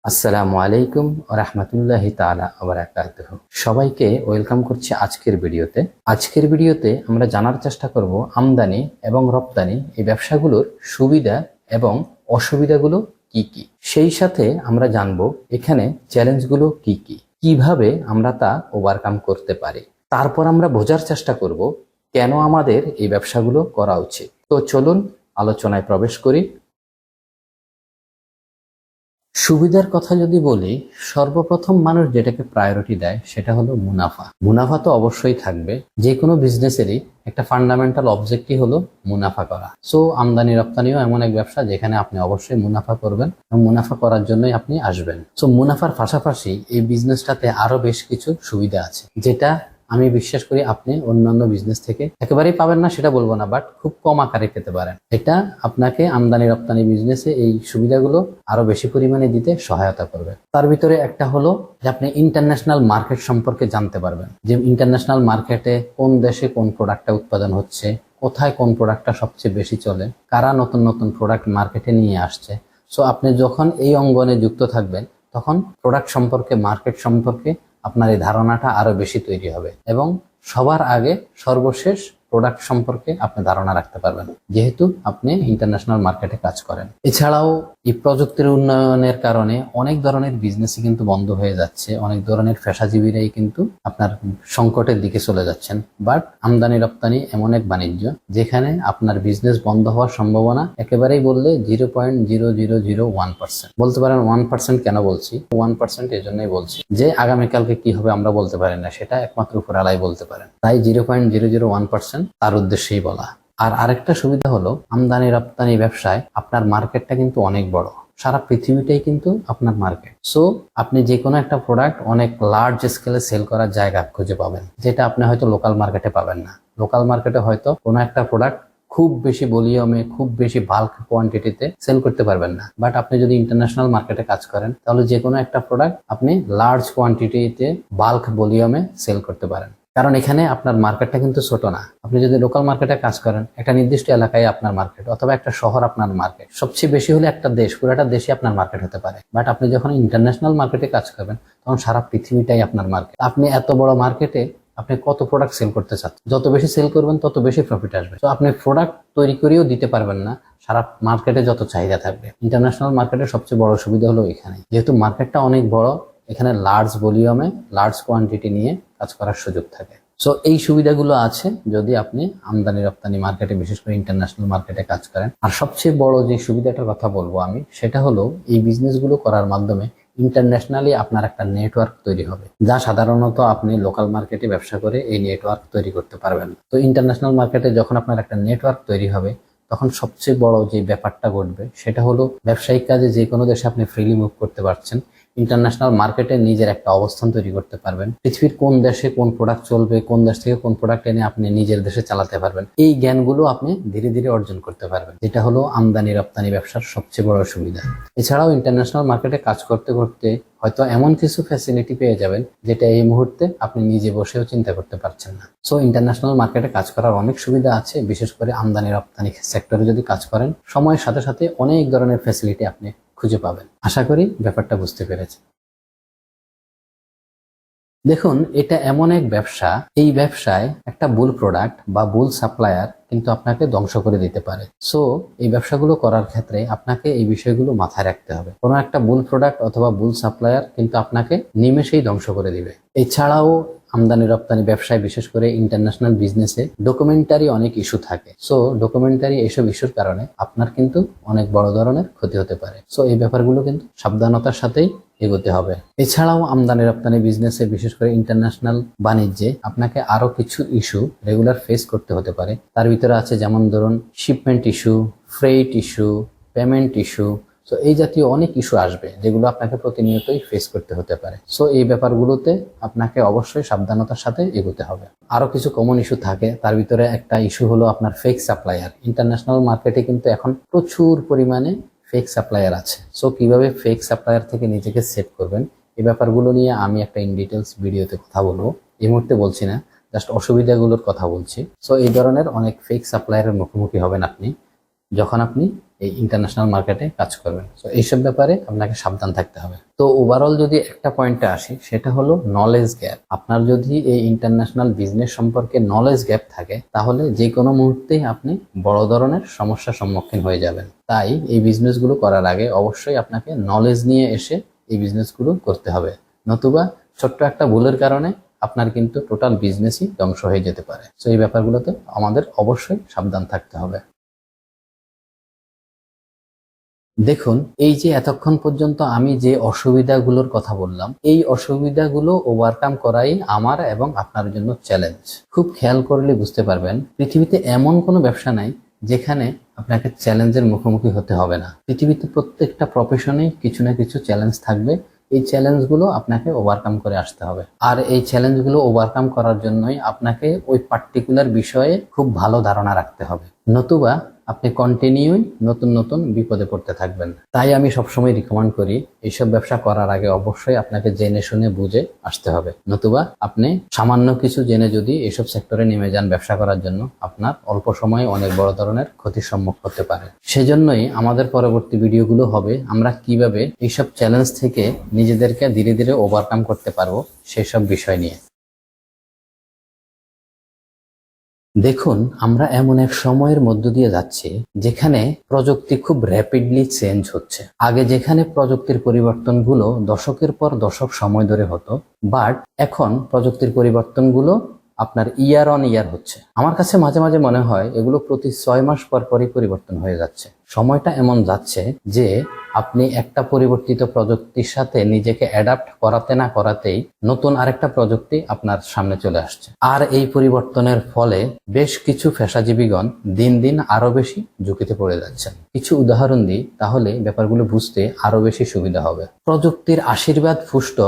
আসসালামু আলাইকুম ওয়া রাহমাতুল্লাহি তাআলা ওয়া বারাকাতুহু। সবাইকে ওয়েলকাম করছি আজকের ভিডিওতে। আজকের ভিডিওতে আমরা জানার চেষ্টা করব আমদানি এবং রপ্তানি এই ব্যবসাগুলোর সুবিধা এবং অসুবিধাগুলো কি কি। সেই সাথে আমরা জানব এখানে চ্যালেঞ্জগুলো কি কি, কিভাবে আমরা তা ওভারকাম করতে পারি। তারপর আমরা বোঝার চেষ্টা করব কেন আমাদের এই ব্যবসাগুলো করা উচিত। তো চলুন আলোচনায় প্রবেশ করি। সুবিধার কথা যদি বলি, সর্বপ্রথম মানুষ যেটাকে প্রায়োরিটি দেয় সেটা হলো মুনাফা। মুনাফা তো অবশ্যই থাকবে, যে কোনো বিজনেসেরই একটা ফান্ডামেন্টাল অবজেক্টই হলো মুনাফা করা। সো আমদানি রপ্তানিও এমন এক ব্যবসা যেখানে আপনি অবশ্যই মুনাফা করবেন এবং মুনাফা করার জন্যই আপনি আসবেন। সো মুনাফার পাশাপাশি এই বিজনেসটাতে আরো বেশ কিছু সুবিধা আছে, যেটা আমি বিশ্বাস করি আপনি অন্যান্য বিজনেস থেকে একেবারেই পাবেন না সেটা বলবো না, বাট খুব কম আকারে পেতে পারেন। এটা আপনাকে আমদানি রপ্তানি বিজনেসে এই সুবিধাগুলো আরো বেশি পরিমাণে দিতে সহায়তা করবে। তার ভিতরে একটা হলো যে আপনি ইন্টারন্যাশনাল মার্কেট সম্পর্কে জানতে পারবেন, যে ইন্টারন্যাশনাল মার্কেটে কোন দেশে কোন প্রোডাক্টটা উৎপাদন হচ্ছে, কোথায় কোন প্রোডাক্টটা সবচেয়ে বেশি চলে, কারা নতুন নতুন প্রোডাক্ট মার্কেটে নিয়ে আসছে। সো আপনি যখন এই অঙ্গনে যুক্ত থাকবেন তখন প্রোডাক্ট সম্পর্কে, মার্কেট সম্পর্কে আপনার এই ধারণাটা আরো বেশি তৈরি হবে এবং সবার আগে সর্বশেষ প্রোডাক্ট সম্পর্কে আপনি ধারণা রাখতে পারবেন, যেহেতু আপনি ইন্টারন্যাশনাল মার্কেটে কাজ করেন। এছাড়াও এই প্রযুক্তির উন্নয়নের কারণে অনেক ধরনের বিজনেসই কিন্তু বন্ধ হয়ে যাচ্ছে, অনেক ধরনের পেশাজীবীরাই কিন্তু আপনার সংকটের দিকে চলে যাচ্ছেন। বাট আমদানি রপ্তানি এমন এক বাণিজ্য যেখানে আপনার বিজনেস বন্ধ হওয়ার সম্ভাবনা একেবারেই বললে 0.0001%। বলতে পারেন 1%। কেন বলছি 1%? এই জন্যই বলছি যে আগামীকালকে কি হবে আমরা বলতে পারি না, সেটা একমাত্র উপরওয়ালাই বলতে পারেন। তাই 0.001% তার উদ্দেশ্যেই বলা। আর আরেকটা সুবিধা হলো আমদানি রপ্তানি ব্যবসায় আপনার মার্কেটটা কিন্তু অনেক বড়, সারা পৃথিবীটাই কিন্তু আপনার মার্কেট। সো আপনি যে কোনো একটা প্রোডাক্ট অনেক লার্জ স্কেলে সেল করার জায়গা খুঁজে পাবেন, যেটা আপনি হয়তো লোকাল মার্কেটে পাবেন না। লোকাল মার্কেটে হয়তো কোনো একটা প্রোডাক্ট খুব বেশি ভলিউমে, খুব বেশি বাল্ক কোয়ান্টিটিতে সেল করতে পারবেন না। বাট আপনি যদি ইন্টারন্যাশনাল মার্কেটে কাজ করেন তাহলে যে কোনো একটা প্রোডাক্ট আপনি লার্জ কোয়ান্টিটিতে বাল্ক ভলিউমে সেল করতে পারেন, কারণ এখানে আপনার মার্কেটটা কিন্তু ছোট না। আপনি যদি লোকাল মার্কেটে কাজ করেন, একটা নির্দিষ্ট এলাকায় আপনার মার্কেট অথবা একটা শহর আপনার মার্কেট, সবচেয়ে বেশি হলে একটা দেশ, পুরোটা দেশে আপনার মার্কেট হতে পারে। বাট আপনি যখন ইন্টারন্যাশনাল মার্কেটে কাজ করবেন তখন সারা পৃথিবীটাই আপনার মার্কেট। আপনি এত বড় মার্কেটে আপনি কত প্রোডাক্ট সেল করতে চাচ্ছেন, যত বেশি সেল করবেন তত বেশি প্রফিট আসবে। তো আপনি প্রোডাক্ট তৈরি করেও দিতে পারবেন না, সারা মার্কেটে যত চাহিদা থাকবে। ইন্টারন্যাশনাল মার্কেটের সবচেয়ে বড় সুবিধা হলো এখানে, যেহেতু মার্কেটটা অনেক বড়, এখানে লার্জ ভলিউমে লার্জ কোয়ান্টিটি নিয়ে কাজ করার সুযোগ থাকে। সো এই সুবিধাগুলো আছে যদি আপনি আমদানি রপ্তানি মার্কেটে, বিশেষ করে ইন্টারন্যাশনাল মার্কেটে কাজ করেন। আর সবচেয়ে বড় যে সুবিধাটার কথা বলবো আমি, সেটা হলো এই বিজনেসগুলো করার মাধ্যমে ইন্টারন্যাশনালি আপনার একটা নেটওয়ার্ক তৈরি হবে, যা সাধারণত আপনি লোকাল মার্কেটে ব্যবসা করে এই নেটওয়ার্ক তৈরি করতে পারবেন। তো ইন্টারন্যাশনাল মার্কেটে যখন আপনার একটা নেটওয়ার্ক তৈরি হবে তখন সবচেয়ে বড় যে ব্যাপারটা ঘটবে সেটা হলো ব্যবসায়িক কাজে যে কোনো দেশে আপনি ফ্রিলি মুভ করতে পারছেন। ইন্টারন্যাশনাল মার্কেটে নিজের একটা অবস্থান তৈরি করতে পারবেন। পৃথিবীর কোন দেশে কোন প্রোডাক্ট চলবে, কোন দেশ থেকে কোন প্রোডাক্ট এনে আপনি নিজের দেশে চালাতে পারবেন, এই জ্ঞানগুলো আপনি ধীরে ধীরে অর্জন করতে পারবেন, যেটা হলো আমদানি রপ্তানি ব্যবসার সবচেয়ে বড় সুবিধা। এছাড়াও ইন্টারন্যাশনাল মার্কেটে কাজ করতে করতে হয়তো এমন কিছু ফ্যাসিলিটি পেয়ে যাবেন যেটা এই মুহূর্তে আপনি নিজে বসেও চিন্তা করতে পারছেন না। সো ইন্টারন্যাশনাল মার্কেটে কাজ করার অনেক সুবিধা আছে, বিশেষ করে আমদানি রপ্তানি সেক্টরে যদি কাজ করেন সময়ের সাথে সাথে অনেক ধরনের ফ্যাসিলিটি আপনি খুঁজে পাবেন। আশা করি ব্যাপারটা বুঝতে পেরেছেন। দেখুন, এটা এমন এক ব্যবসা, এই ব্যবসায় একটা ভুল প্রোডাক্ট বা ভুল সাপ্লায়ার কিন্তু আপনাকে ধ্বংস করে দিতে পারে। সো এই ব্যবসাগুলো করার ক্ষেত্রে আপনাকে এই বিষয়গুলো মাথায় রাখতে হবে। কোনো একটা ভুল প্রোডাক্ট অথবা ভুল সাপ্লায়ার কিন্তু আপনাকে নিমেষেই ধ্বংস করে দিবে। এছাড়াও আমদানি রপ্তানি ব্যবসায়, বিশেষ করে ইন্টারন্যাশনাল বিজনেসে ডকুমেন্টারি অনেক ইস্যু থাকে। সো ডকুমেন্টারি এইসব ইস্যুর কারণে আপনার কিন্তু অনেক বড় ধরনের ক্ষতি হতে পারে। সো এই ব্যাপারগুলো কিন্তু সাবধানতার সাথেই এগোতে হবে। এছাড়াও আমদানি রপ্তানি বিজনেসে, বিশেষ করে ইন্টারন্যাশনাল বাণিজ্যে আপনাকে আরো কিছু ইস্যু রেগুলার ফেস করতে হতে পারে। তার ভিতরে আছে যেমন ধরুন shipment issue, freight issue, payment issue. So এই জাতীয় অনেক ইস্যু আসবে যেগুলো আপনাকে প্রতিনিয়তই ফেস করতে হতে পারে। সো এই ব্যাপারগুলোতে আপনাকে অবশ্যই সাবধানতার সাথে এগোতে হবে। আরো কিছু কমন ইস্যু থাকে, তার ভিতরে একটা ইস্যু হলো আপনার ফেক সাপ্লায়ার। ইন্টারন্যাশনাল মার্কেটে কিন্তু এখন প্রচুর পরিমাণে ফেক সাপ্লায়ার আছে। সো কিভাবে ফেক সাপ্লায়ার থেকে নিজেকে সেভ করবেন, এই ব্যাপারগুলো নিয়ে আমি একটা ইন ডিটেলস ভিডিওতে কথা বলবো। এই মুহূর্তে বলছি না, জাস্ট অসুবিধাগুলোর কথা বলছি। সো এই ধরনের অনেক ফেক সাপ্লায়ারের মুখোমুখি হবেন আপনি যখন আপনি এই ইন্টারন্যাশনাল মার্কেটে কাজ করবেন। তো এইসব ব্যাপারে আপনাকে সাবধান থাকতে হবে। তো ওভারঅল যদি একটা পয়েন্টে আসি, সেটা হলো নলেজ গ্যাপ। আপনার যদি এই ইন্টারন্যাশনাল বিজনেস সম্পর্কে নলেজ গ্যাপ থাকে, তাহলে যে কোনো মুহূর্তেই আপনি বড় ধরনের সমস্যার সম্মুখীন হয়ে যাবেন। তাই এই বিজনেসগুলো করার আগে অবশ্যই আপনাকে নলেজ নিয়ে এসে এই বিজনেসগুলো করতে হবে, নতুবা ছোট্ট একটা ভুলের কারণে আপনার কিন্তু টোটাল বিজনেসই ধ্বংস হয়ে যেতে পারে। তো এই ব্যাপারগুলোতে আমাদের অবশ্যই সাবধান থাকতে হবে। দেখুন, এই যে এতক্ষণ পর্যন্ত আমি যে অসুবিধাগুলোর কথা বললাম, এই অসুবিধাগুলো ওভারকাম করাই আমার এবং আপনার জন্য চ্যালেঞ্জ। খুব খেয়াল করলে বুঝতে পারবেন, পৃথিবীতে এমন কোনো ব্যবসা নাই যেখানে আপনাকে চ্যালেঞ্জের মুখোমুখি হতে হবে না। পৃথিবীতে প্রত্যেকটা প্রফেশনে কিছু না কিছু চ্যালেঞ্জ থাকবে। এই চ্যালেঞ্জগুলো আপনাকে ওভারকাম করে আসতে হবে, আর এই চ্যালেঞ্জগুলো ওভারকাম করার জন্যই আপনাকে ওই পার্টিকুলার বিষয়ে খুব ভালো ধারণা রাখতে হবে, নতুবা আপনি কন্টিনিউই নতুন নতুন বিপদে পড়তে থাকবেন। তাই আমি সবসময় রিকমেন্ড করি, এইসব ব্যবসা করার আগে অবশ্যই আপনাকে জেনে শুনে বুঝে আসতে হবে, নতুবা আপনি সামান্য কিছু জেনে যদি এইসব সেক্টরে নেমে যান ব্যবসা করার জন্য, আপনার অল্প সময়ে অনেক বড় ধরনের ক্ষতির সম্মুখ হতে পারে। সেজন্যই আমাদের পরবর্তী ভিডিওগুলো হবে আমরা কিভাবে এইসব চ্যালেঞ্জ থেকে নিজেদেরকে ধীরে ধীরে ওভারকাম করতে পারবো সেই সব বিষয় নিয়ে। দেখুন, আমরা এমন এক সময়ের মধ্য দিয়ে যাচ্ছি যেখানে প্রযুক্তি খুব র্যাপিডলি চেঞ্জ হচ্ছে। আগে যেখানে প্রযুক্তির পরিবর্তনগুলো দশকের পর দশক সময় ধরে হতো, বাট এখন প্রযুক্তির পরিবর্তনগুলো আপনার ইয়ার অন ইয়ার হচ্ছে। আমার কাছে মাঝে মাঝে মনে হয় এগুলো প্রতি 6 মাস পর পরই পরিবর্তন হয়ে যাচ্ছে। সময়টা এমন যাচ্ছে যে আপনি একটা পরিবর্তিত প্রযুক্তির সাথে নিজেকে অ্যাডাপ্ট করাতে না করাতেই নতুন আরেকটা প্রযুক্তি আপনার সামনে চলে আসছে। আর এই পরিবর্তনের ফলে বেশ কিছু পেশাজীবীগণ দিন দিন আরো বেশি ঝুঁকিতে পড়ে যাচ্ছেন। কিছু উদাহরণ দিই, তাহলে ব্যাপারগুলো বুঝতে আরো বেশি সুবিধা হবে। প্রযুক্তির আশীর্বাদ পুষ্ট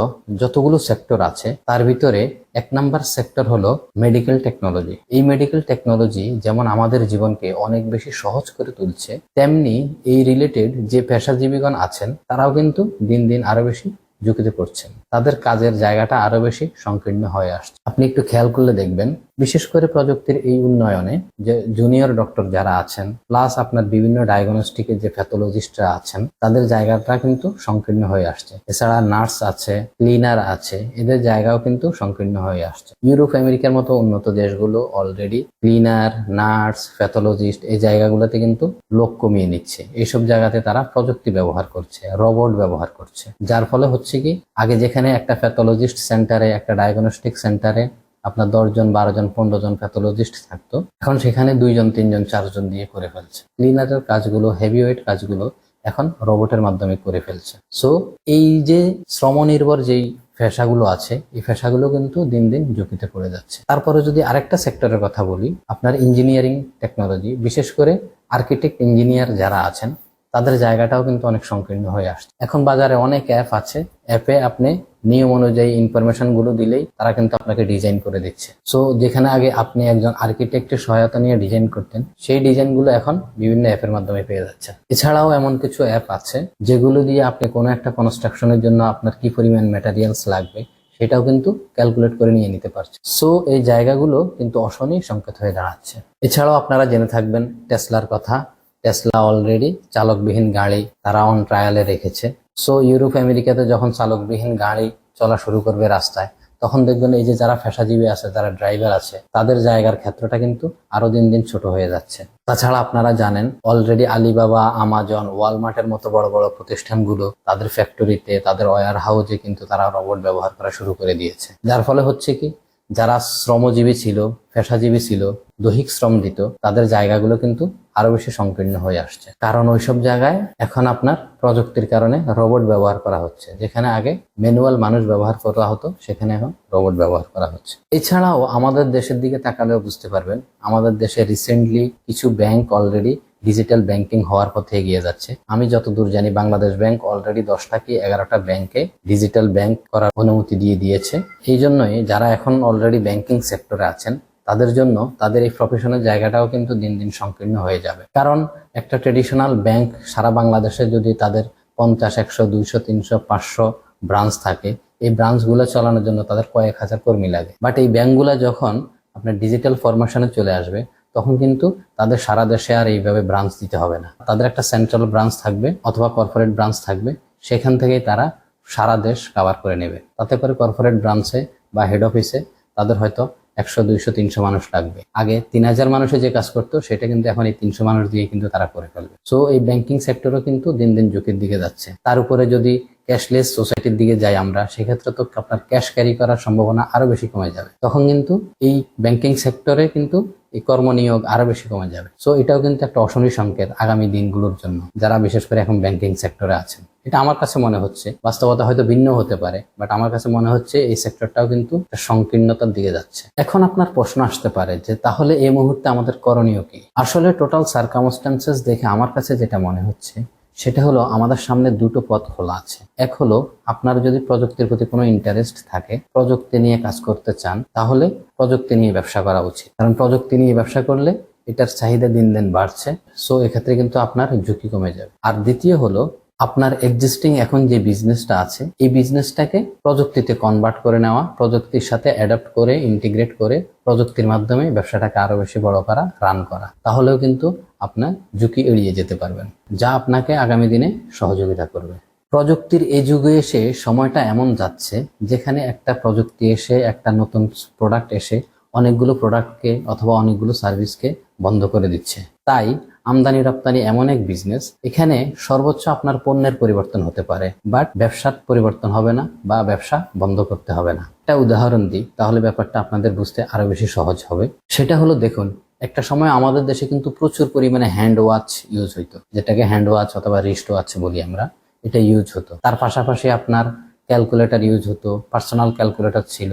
যতগুলো সেক্টর আছে, তার ভিতরে 1 নাম্বার সেক্টর হলো মেডিকেল টেকনোলজি। এই মেডিকেল টেকনোলজি যেমন আমাদের জীবনকে অনেক বেশি সহজ করে তুলছে, তেমনি এই রিলেটেড যে পেশাজীবীগণ আছেন তারাও কিন্তু দিন দিন আরো বেশি ঝুঁকিতে পড়ছেন। তাদের কাজের জায়গাটা আরো বেশি সংকীর্ণ হয়ে আসছে। আপনি একটু খেয়াল করলে দেখবেন, বিশেষ করে প্রযুক্তির এই উন্নয়নে যে জুনিয়র ডক্টর যারা আছেন, প্লাস আপনার বিভিন্ন ডায়াগনস্টিকের যে প্যাথোলজিস্টরা আছেন, তাদের জায়গাটা কিন্তু সংকীর্ণ হয়ে আসছে। এছাড়া নার্স আছে, ক্লিনার আছে, এদের জায়গাও কিন্তু সংকীর্ণ হয়ে আসছে। ইউরোপ আমেরিকার মতো উন্নত দেশগুলো অলরেডি ক্লিনার, নার্স, প্যাথোলজিস্ট এই জায়গাগুলোতে কিন্তু লোক কমিয়ে নিচ্ছে। এইসব জায়গাতে তারা প্রযুক্তি ব্যবহার করছে, রোবট ব্যবহার করছে, যার ফলে হচ্ছে কি, আগে যেখানে একটা প্যাথোলজিস্ট সেন্টারে, একটা ডায়াগনস্টিক সেন্টারে আপনার 10 জন, 12 জন, 15 জন প্যাথোলজিস্ট থাকতো, এখন সেখানে 2 জন, 3 জন, 4 জন দিয়ে করে ফেলছে। ক্লিনারের কাজগুলো, হেভিওয়েট কাজগুলো এখন রোবটের মাধ্যমে করে ফেলছে। সো এই যে শ্রম নির্ভর যেই পেশাগুলো আছে, এই পেশাগুলো কিন্তু দিন দিন ঝুঁকিতে পড়ে যাচ্ছে। তারপরে যদি আরেকটা সেক্টরের কথা বলি, আপনার ইঞ্জিনিয়ারিং টেকনোলজি, বিশেষ করে আর্কিটেক্ট ইঞ্জিনিয়ার যারা আছেন, তাদের জায়গাটাও কিন্তু অনেক সংকীর্ণ হয়ে আসছে। এখন বাজারে অনেক অ্যাপ আছে, অ্যাপে আপনি নিয়ম অনুযায়ী ইনফরমেশন গুলো দিলেই তারা কিন্তু আপনাকে ডিজাইন করে দিচ্ছে। সো যেখানে আগে আপনি একজন আর্কিটেক্টের সহায়তা নিয়ে ডিজাইন করতেন, সেই ডিজাইনগুলো এখন বিভিন্ন অ্যাপের মাধ্যমে পেয়ে যাচ্ছেন। এছাড়াও এমন কিছু অ্যাপ আছে যেগুলো দিয়ে আপনি কোনো একটা কনস্ট্রাকশনের জন্য আপনার কি পরিমাণ ম্যাটেরিয়ালস লাগবে সেটাও কিন্তু ক্যালকুলেট করে নিয়ে নিতে পারছে। সো এই জায়গাগুলো কিন্তু অশনি সংকেত হয়ে দাঁড়াচ্ছে। এছাড়াও আপনারা জেনে থাকবেন টেসলার কথা। টেসলা অলরেডি চালকবিহীন গাড়ি তারা অন ট্রায়ালে রেখেছে। সো ইউরোপ আমেরিকাতে যখন চালকবিহীন গাড়ি চলা শুরু করবে রাস্তায়, তখন দেখবেন এই যে যারা পেশাজীবী আছে, যারা ড্রাইভার আছে, তাদের জায়গার ক্ষেত্রটা কিন্তু আরো দিন দিন ছোট হয়ে যাচ্ছে। তাছাড়া আপনারা জানেন অলরেডি আলিবাবা, আমাজন, ওয়ালমার্টের মতো বড় বড় প্রতিষ্ঠানগুলো তাদের ফ্যাক্টরিতে, তাদের ওয়্যার হাউসে কিন্তু তারা রোবট ব্যবহার করা শুরু করে দিয়েছে। যার ফলে হচ্ছে কি, যারা শ্রমজীবী ছিল, পেশাজীবী ছিল, দৈহিক শ্রম দিত, তাদের জায়গাগুলো কিন্তু আরো বেশি সংকীর্ণ হয়ে আসছে। কারণ ওইসব জায়গায় এখন আপনার প্রযুক্তির কারণে রোবট ব্যবহার করা হচ্ছে। যেখানে আগে ম্যানুয়াল মানুষ ব্যবহার করা হতো, সেখানে এখন রোবট ব্যবহার করা হচ্ছে। এছাড়াও আমাদের দেশের দিকে তাকালেও বুঝতে পারবেন, আমাদের দেশে রিসেন্টলি কিছু ব্যাংক অলরেডি ডিজিটাল ব্যাংকিং হওয়ার পথে এগিয়ে যাচ্ছে। আমি যতদূর জানি বাংলাদেশ ব্যাংক অলরেডি 10টা কি 11টা ব্যাংকে ডিজিটাল ব্যাংক করার অনুমতি দিয়ে দিয়েছে। এই জন্যই যারা এখন অলরেডি ব্যাংকিং সেক্টরে আছেন, তাদের জন্য তাদের এই প্রফেশনের জায়গাটাও কিন্তু দিন দিন সংকীর্ণ হয়ে যাবে। কারণ একটা ট্রেডিশনাল ব্যাংক সারা বাংলাদেশে যদি তাদের 50, 100, 200, 300, 500 ব্রাঞ্চ থাকে, এই ব্রাঞ্চগুলো চালানোর জন্য তাদের কয়েক হাজার কর্মী লাগে। বাট এই ব্যাংকগুলো যখন আপনার ডিজিটাল ফরমেশনে চলে আসবে, তখন কিন্তু তাদের সারা দেশে আর এইভাবে ব্রাঞ্চ দিতে হবে না। তাদের একটা সেন্ট্রাল ব্রাঞ্চ থাকবে অথবা কর্পোরেট ব্রাঞ্চ থাকবে, সেখান থেকেই তারা সারা দেশ কভার করে নেবে। তাতে করে কর্পোরেট ব্রাঞ্চে বা হেড অফিসে তাদের হয়তো 100, 200, 300 মানুষ লাগবে। আগে 3000 মানুষে যে কাজ করতো সেটা কিন্তু এখন এই 300 মানুষ দিয়ে কিন্তু তারা করে ফেলবে। সো এই ব্যাংকিং সেক্টরও কিন্তু দিন দিন ঝুঁকির দিকে যাচ্ছে। তার উপরে যদি ক্যাশলেস সোসাইটির দিকে যাই আমরা, সেক্ষেত্রে তো আপনার ক্যাশ ক্যারি করার সম্ভাবনা আরো বেশি কমে যাবে। তখন কিন্তু এই ব্যাংকিং সেক্টরে কিন্তু এই কর্মনিয়োগ আরো বেশি কমে যাবে। সো এটাও কিন্তু একটা অশনি সংকেত আগামী দিনগুলোর জন্য, যারা বিশেষ করে এখন ব্যাংকিং সেক্টরে আছেন। এটা আমার কাছে মনে হচ্ছে, বাস্তবতা হয়তো ভিন্ন হতে পারে, বাট আমার কাছে মনে হচ্ছে এই সেক্টরটাও কিন্তু সংকীর্ণতার দিকে যাচ্ছে। এখন আপনার প্রশ্ন আসতে পারে যে তাহলে এই মুহূর্তে আমাদের করণীয় কি? আসলে টোটাল সার্কামস্ট্যান্সেস দেখে আমার কাছে যেটা মনে হচ্ছে সেটা হলো আমাদের সামনে দুটো পথ খোলা আছে। এক হলো আপনার যদি প্রযুক্তির প্রতি কোনো ইন্টারেস্ট থাকে, প্রযুক্তি নিয়ে কাজ করতে চান, তাহলে প্রযুক্তি নিয়ে ব্যবসা করা উচিত। কারণ প্রযুক্তি নিয়ে ব্যবসা করলে এটার চাহিদা দিন দিন বাড়ছে। সো এক্ষেত্রে কিন্তু আপনার ঝুঁকি কমে যাবে। আর দ্বিতীয় হলো আপনার এক্সিস্টিং এখন যে বিজনেসটা আছে এই বিজনেসটাকে প্রযুক্তিতে কনভার্ট করে নেওয়া, প্রযুক্তির সাথে অ্যাডাপ্ট করে ইন্টিগ্রেট করে প্রযুক্তির মাধ্যমে ব্যবসাটাকে আরো বেশি বড় করা, রান করা। তাহলেও কিন্তু আপনার ঝুঁকি এড়িয়ে যেতে পারবেন, যা আপনাকে আগামী দিনে সহযোগিতা করবে। প্রযুক্তির এই যুগে এসে সময়টা এমন যাচ্ছে যেখানে একটা প্রযুক্তি এসে, একটা নতুন প্রোডাক্ট এসে অনেকগুলো প্রোডাক্টকে অথবা অনেকগুলো সার্ভিসকে বন্ধ করে দিচ্ছে। তাই আমদানি রপ্তানি এমন এক বিজনেস, এখানে সর্বোচ্চ আপনার পণ্যের পরিবর্তন হতে পারে, বাট ব্যবসার পরিবর্তন হবে না বা ব্যবসা বন্ধ করতে হবে না। একটা উদাহরণ দিই, তাহলে ব্যাপারটা আপনাদের বুঝতে আরো বেশি সহজ হবে। সেটা হলো, দেখুন, একটা সময় আমাদের দেশে কিন্তু প্রচুর পরিমাণে হ্যান্ড ওয়াচ ইউজ হইতো, যেটাকে হ্যান্ড ওয়াচ অথবা রিস্ট ওয়াচ বলি আমরা, এটা ইউজ হতো। তার পাশাপাশি আপনার ক্যালকুলেটর ইউজ হতো, পার্সোনাল ক্যালকুলেটর ছিল,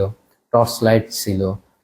টর্চ লাইট ছিল,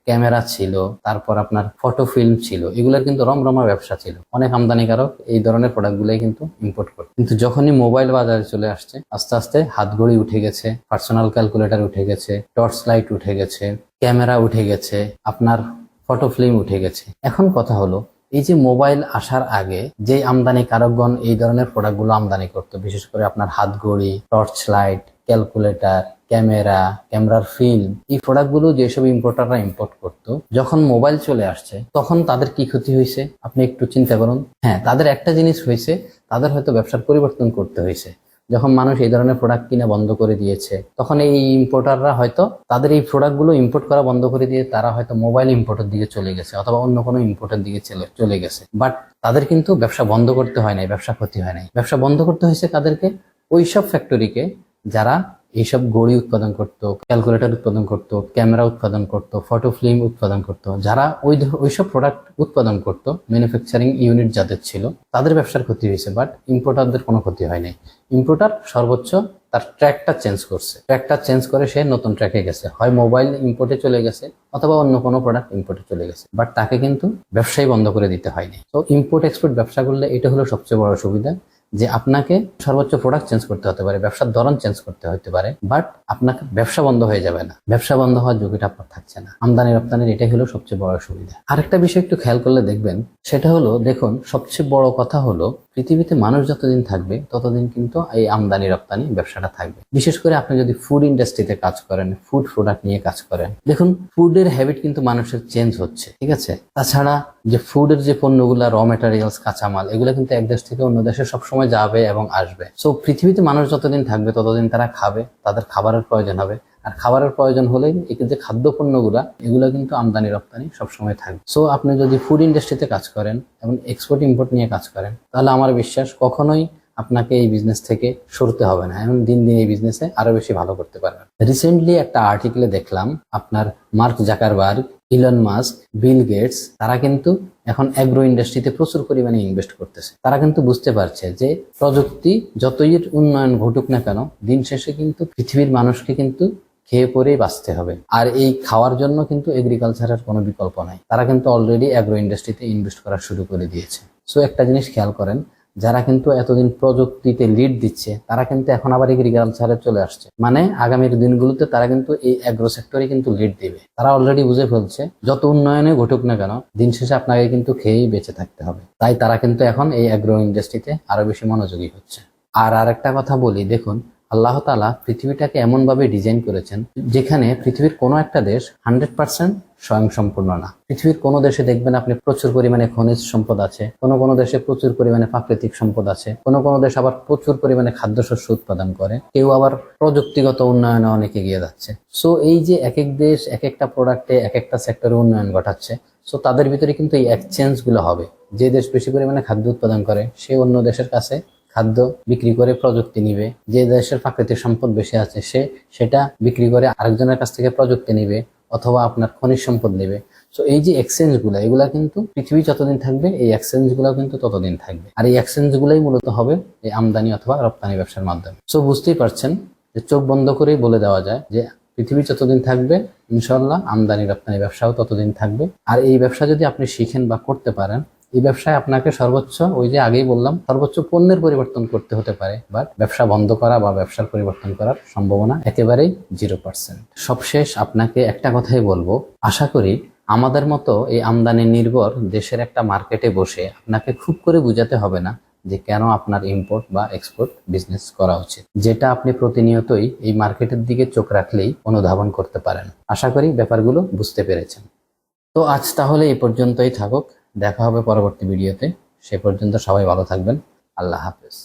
ক্যামেরা ছিল, তারপর আপনার ফটো ফিল্ম ছিল। এগুলোর কিন্তু রমরমা ব্যবসা ছিল। অনেক আমদানিকারক এই ধরনের প্রোডাক্টগুলোই কিন্তু ইম্পোর্ট করে। কিন্তু যখনই মোবাইল বাজারে চলে আসছে, আস্তে আস্তে হাতঘড়ি উঠে গেছে, পার্সোনাল ক্যালকুলেটর উঠে গেছে, টর্চ লাইট উঠে গেছে, ক্যামেরা উঠে গেছে, আপনার ফটো ফিল্ম উঠে গেছে। এখন কথা হলো, এই যে মোবাইল আসার আগে যে আমদানিকারকগণ এই ধরনের প্রোডাক্টগুলো আমদানি করতো, বিশেষ করে আপনার হাতঘড়ি, টর্চ লাইট, ক্যালকুলেটর, ক্যামেরার ফিল্ম, এই প্রোডাক্টগুলো যেসব ইম্পোর্টাররা ইম্পোর্ট করতো, যখন মোবাইল চলে আসছে তখন তাদের কি ক্ষতি হয়েছে আপনি একটু চিন্তা করুন। হ্যাঁ, তাদের একটা জিনিস হয়েছে, তাদের হয়তো ব্যবসার পরিবর্তন করতে হয়েছে। যখন মানুষ এই ধরনের প্রোডাক্ট কিনা বন্ধ করে দিয়েছে, তখন এই ইম্পোর্টাররা হয়তো তাদের এই প্রোডাক্টগুলো ইম্পোর্ট করা বন্ধ করে দিয়ে তারা হয়তো মোবাইল ইম্পোর্টের দিকে চলে গেছে অথবা অন্য কোনো ইম্পোর্টের দিকে চলে গেছে। বাট তাদের কিন্তু ব্যবসা বন্ধ করতে হয় নাই, ব্যবসা ক্ষতি হয় নাই। ব্যবসা বন্ধ করতে হয়েছে কাদেরকে? ওইসব ফ্যাক্টরিকে যারা এইসব ঘড়ি উৎপাদন করত, ক্যালকুলেটর উৎপাদন করত, ক্যামেরা উৎপাদন করত, ফটো ফিল্ম উৎপাদন করত। যারা ওইসব প্রোডাক্ট উৎপাদন করত, ম্যানুফ্যাকচারিং ইউনিট যাদের ছিল, তাদের ব্যবসার ক্ষতি হয়েছে। বাট ইম্পোর্টারদের কোনো ক্ষতি হয় নাই। ইম্পোর্টার সর্বোচ্চ তার ট্র্যাকটা চেঞ্জ করছে, ট্র্যাকটা চেঞ্জ করে সে নতুন ট্র্যাকে গেছে, হয় মোবাইল ইম্পোর্টে চলে গেছে অথবা অন্য কোনো প্রোডাক্ট ইম্পোর্টে চলে গেছে। বাট তাকে কিন্তু ব্যবসাই বন্ধ করে দিতে হয়নি। তো ইম্পোর্ট এক্সপোর্ট ব্যবসা করলে এটা হলো সবচেয়ে বড় সুবিধা, যে আপনাকে সর্বোচ্চ প্রোডাক্ট চেঞ্জ করতে হতে পারে, ব্যবসার ধরন চেঞ্জ করতে হতে পারে, বাট আপনাকে ব্যবসা বন্ধ হয়ে যাবে না। ব্যবসা বন্ধ হওয়ার ঝুঁকিটা আপনার থাকছে না। আমদানি রপ্তানির এটাই হলো সবচেয়ে বড় সুবিধা। আরেকটা বিষয় একটু খেয়াল করলে দেখবেন, সেটা হলো, দেখুন, সবচেয়ে বড় কথা হলো পৃথিবীতে মানুষ যতদিন থাকবে ততদিন কিন্তু এই আমদানি রপ্তানি ব্যবসাটা থাকবে। বিশেষ করে আপনি যদি ফুড ইন্ডাস্ট্রিতে কাজ করেন, ফুড প্রোডাক্ট নিয়ে কাজ করেন, দেখুন ফুডের হ্যাবিট কিন্তু মানুষের চেঞ্জ হচ্ছে, ঠিক আছে? তাছাড়া যে ফুডের যে পণ্যগুলা, র মেটেরিয়ালস, কাঁচামাল, এগুলো কিন্তু এক দেশ থেকে অন্য দেশে সবসময় যাবে এবং আসবে। সো পৃথিবীতে মানুষ যতদিন থাকবে ততদিন তারা খাবে, তাদের খাবারের প্রয়োজন হবে। আর খাবারের প্রয়োজন হলেই এই যে খাদ্য পণ্যগুলা, এগুলো কিন্তু আমদানি রপ্তানি সবসময় থাকবে। সো আপনি যদি ফুড ইন্ডাস্ট্রিতে কাজ করেন এবং এক্সপোর্ট ইম্পোর্ট নিয়ে কাজ করেন, তাহলে আমার বিশ্বাস কখনোই আপনাকে এই বিজনেস থেকে সরতে হবে না, এবং দিন দিন এই বিজনেসে আরো বেশি ভালো করতে পারবেন। রিসেন্টলি একটা আর্টিকেলে দেখলাম, আপনার Mark Zuckerberg, Elon Musk, Bill Gates, তারা কিন্তু এখন অ্যাগ্রো ইন্ডাস্ট্রিতে প্রচুর পরিমাণে ইনভেস্ট করতেছে। তারা কিন্তু বুঝতে পারছে যে প্রযুক্তি যতই উন্নয়ন ঘটুক না কেন, দিন শেষে কিন্তু পৃথিবীর মানুষকে কিন্তু খেয়ে পরেই বাঁচতে হবে। আর এই খাওয়ার জন্য কিন্তু এগ্রিকালচারের কোনো বিকল্প নাই। তারা কিন্তু অলরেডি অ্যাগ্রো ইন্ডাস্ট্রিতে ইনভেস্ট করা শুরু করে দিয়েছে। সো একটা জিনিস খেয়াল করেন, যারা কিন্তু এতদিন প্রযুক্তিতে লিড দিচ্ছে, তারা কিন্তু এখন আবার এগ্রিকালচারে চলে আসছে। মানে আগামীর দিনগুলোতে তারা কিন্তু এই অ্যাগ্রো সেক্টরে কিন্তু লিড দিবে। তারা অলরেডি বুঝে ফেলছে যত উন্নয়নে ঘটুক না কেন, দিন শেষে আপনাকে কিন্তু খেয়েই বেঁচে থাকতে হবে। তাই তারা কিন্তু এখন এই অ্যাগ্রো ইন্ডাস্ট্রিতে আরো বেশি মনোযোগী হচ্ছে। আর আরেকটা কথা বলি, দেখুন, আল্লাহ তাআলা পৃথিবীটাকে এমনভাবে ডিজাইন করেছেন যেখানে পৃথিবীর কোনো একটা দেশ 100% স্বয়ংসম্পূর্ণ না। পৃথিবীর কোনো দেশে দেখবেন আপনি প্রচুর পরিমাণে খনিজ সম্পদ আছে, কোনো দেশে প্রচুর পরিমাণে প্রাকৃতিক সম্পদ আছে, কোনো দেশ আবার প্রচুর পরিমাণে খাদ্যশস্য উৎপাদন করে, কেউ আবার প্রযুক্তিগত উন্নয়নে অনেক এগিয়ে যাচ্ছে। সো এই যে এক এক দেশ এক একটা প্রোডাক্টে এক একটা সেক্টরে উন্নয়ন ঘটাচ্ছে, সো তাদের ভিতরে কিন্তু এই এক্সচেঞ্জ গুলো হবে। যে দেশ বেশি পরিমাণে খাদ্য উৎপাদন করে সে অন্য দেশের কাছে খাদ্য বিক্রি করে প্রযুক্তি নিবে, যে দেশের প্রাকৃতিক সম্পদ বেশি আছে সে সেটা বিক্রি করে আরেকজনের কাছ থেকে প্রযুক্তি নিবে অথবা আপনার খনিজ সম্পদ নেবে। সো এই যে এক্সচেঞ্জ এগুলা কিন্তু পৃথিবী যতদিন থাকবে এই এক্সচেঞ্জ গুলো কিন্তু ততদিন থাকবে। আর এই এক্সচেঞ্জ গুলাই মূলত হবে এই আমদানি অথবা রপ্তানি ব্যবসার মাধ্যমে। সো বুঝতেই পারছেন যে চোখ বন্ধ করেই বলে দেওয়া যায় যে পৃথিবী যতদিন থাকবে ইনশাল্লাহ আমদানি রপ্তানি ব্যবসাও ততদিন থাকবে। আর এই ব্যবসা যদি আপনি শিখেন বা করতে পারেন, এই ব্যবসায় আপনাকে সর্বোচ্চ, ওই যে আগেই বললাম, সর্বোচ্চ পণ্যের পরিবর্তন করতে হতে পারে, বাট ব্যবসা বন্ধ করা বা ব্যবসার পরিবর্তন করার সম্ভাবনা একেবারেই 0%। সবশেষ আপনাকে একটা কথাই বলবো, আশা করি আমাদের মতো এই আমদানি নির্ভর দেশের একটা মার্কেটে বসে আপনাকে খুব করে বুঝাতে হবে না যে কেন আপনার ইম্পোর্ট বা এক্সপোর্ট বিজনেস করা উচিত, যেটা আপনি প্রতিনিয়তই এই মার্কেটের দিকে চোখ রাখলেই অনুধাবন করতে পারেন। আশা করি ব্যাপারগুলো বুঝতে পেরেছেন। তো আজ তাহলে এই পর্যন্তই থাকুক, দেখা হবে পরবর্তী ভিডিওতে। সে পর্যন্ত সবাই ভালো থাকবেন। আল্লাহ হাফেজ।